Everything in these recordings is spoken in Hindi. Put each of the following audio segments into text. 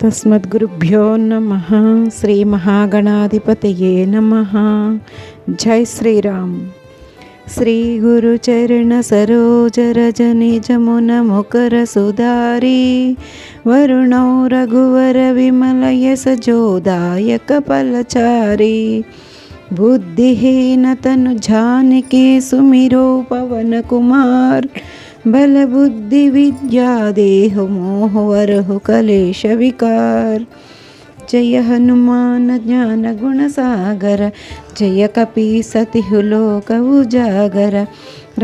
తస్మద్గురుభ్యో నమః. శ్రీ మహాగణాధిపతయే నమః. జై శ్రీరామ్. శ్రీ గురు చరణ సరోజ రజ నిజ మున ముకర సుధారి వరుణౌ రఘువర విమల యశ జోదాయక ఫలచారి బుద్ధిహీన తను జానకి సుమిరో పవన కుమార్ बल बुद्धि विद्या देह मोह वरहु कलेश विकार. जय हनुमान ज्ञान गुण सागर जय कपि सतिहु लोक उजागर.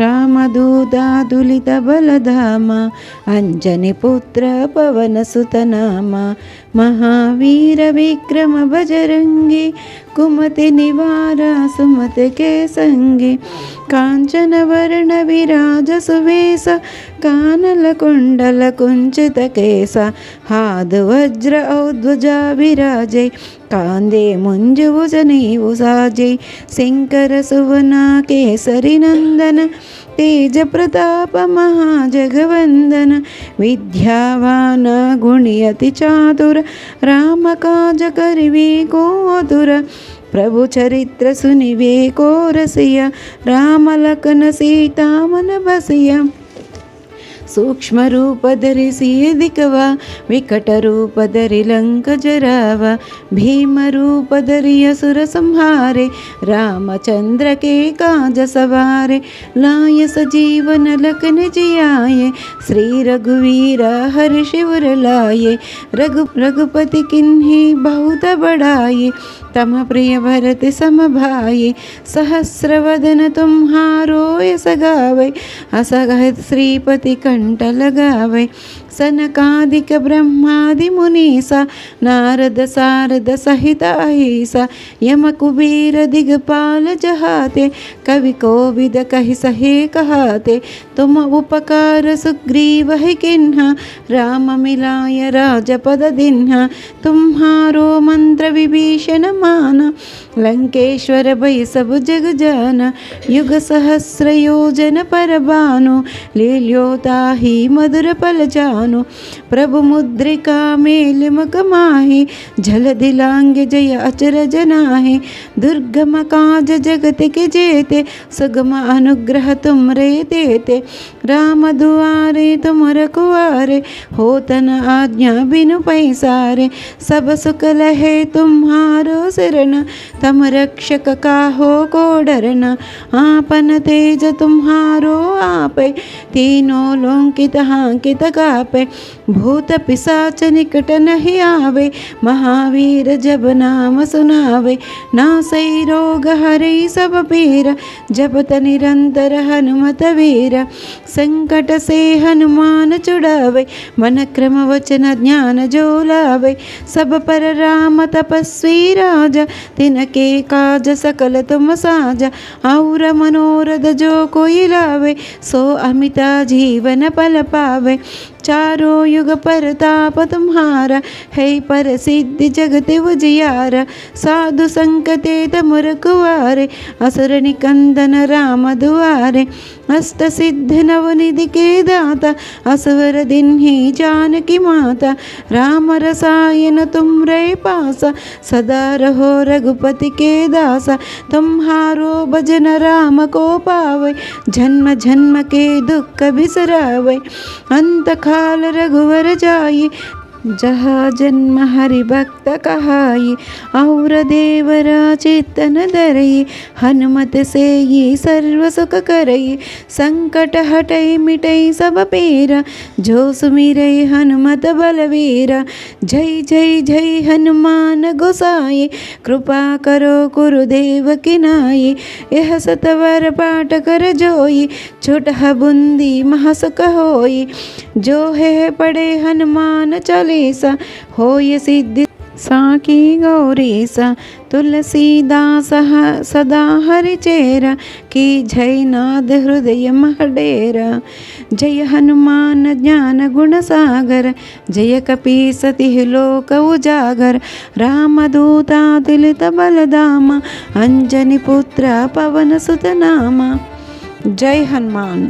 रामदूतादुलित बलधामा अंजनी पुत्र पवन सुत नामा. महावीर विक्रम बजरंगी कुमति निवार सुमत के संगी. कांचन वर्ण विराज सुवेश कानल कुंडल कुंचित केस. हाद वज्र औध्वजा विराजे कांदे मुंजुभुज नीवु साजे. शंकर सुवन केसरी नंदन तेज प्रताप महाजगवंदन. विद्यावान गुणी अति चातुर राम काज करिवे को आतुर. प्रभु चरित्र सुनिवे को रसिया राम लखन सीता मन बसिया. सूक्ष्म रूप धरि सिय दिखवा विकट रूप धरि लंक जरावा. भीम रूप धरि असुर संहारे रामचंद्र के काज सवारे. लाय सजीवन लखन जियाये श्री रघुवीर हर्ष शिवर लाये. रघुपति किन्ही बहुत बड़ाये तम प्रिय भरत सम भाई. सहस्रवदन तुम्हारो यस गावे असगत श्रीपति कंठ लगावे. सनकादिक ब्रह्मादि मुनीसा नारद सारद सहित अहिसा. यम कुबेर दिगपाल जहाते कवि कोविद कहि सहे कहाते. तुम उपकार सुग्रीव है किन्हा राम मिलाय राजपद दिन्हा. तुम्हारो मंत्र विभीषण माना लंकेश्वर भय सब जग जाना. युग सहस्र योजन पर भानु लील्योता ही मधुर पल जानु. प्रभु मुद्रिका मेल मुख माहि झल दिलांग जय अचरज नाहि. दुर्गम काज जगत के जेते सुगम अनुग्रह तुम रे देते. राम दुआरे तुम रखवारे होत न आज्ञा बिनु पैसारे. सब सुख लहे तुम्हारो शरण तम रक्षक काहो को डरना. आपन तेज तुम्हारो आपे तीनों लोकित हांकित कापे. भूत पिशाच निकट नहीं आवे महावीर जब नाम सुनावे. नासै रोग हरै सब पीरा जपत निरंतर हनुमत वीरा. संकट से हनुमान छुड़ावे मन क्रम वचन ज्ञान जो लावे. सब पर राम तपस्वी राजा तिनके काज सकल तुम साजा. और मनोरथ जो कोई लावे सो अमिता जीवन पल पावे. चारों युग परताप तुम्हारा है पर सिद्धि जगत उजियारा. साधु संकते तम रखवारे असुर निकंदन राम दुआरे. अष्ट सिद्ध नवनिधि के दाता असवर दिन ही जानकी माता. राम रसायन तुम रे पासा सदा रहो रघुपति के दासा. तुम्हारो भजन राम को पावे जन्म जन्म के दुख बिसरावे. अंत काल रघुवर जाई जहाँ जन्म हरि भक्त कहाई. और देवरा चेतन धरई हनुमत से ये सर्व सुख करई. संकट हटई मिटई सब पीरा जो सुमिरै हनुमत बलवीरा. जय जय जय हनुमान गोसाई कृपा करो गुरुदेव की नाई. यह सतवर पाठ कर जोई छुटह बुंदी महासुख होई. जो है पढ़े हनुमान चालीसा होय सिद्धि साकी गौरीसा. तुलसीदास सदा हरि चेरा की जय नाद हृदय महडेरा. जय हनुमान ज्ञान गुण सागर जय कपि सतिहु लोक उजागर. रामदूता तुलित बलधामा अंजनी पुत्र पवन सुत नामा. जय हनुमान.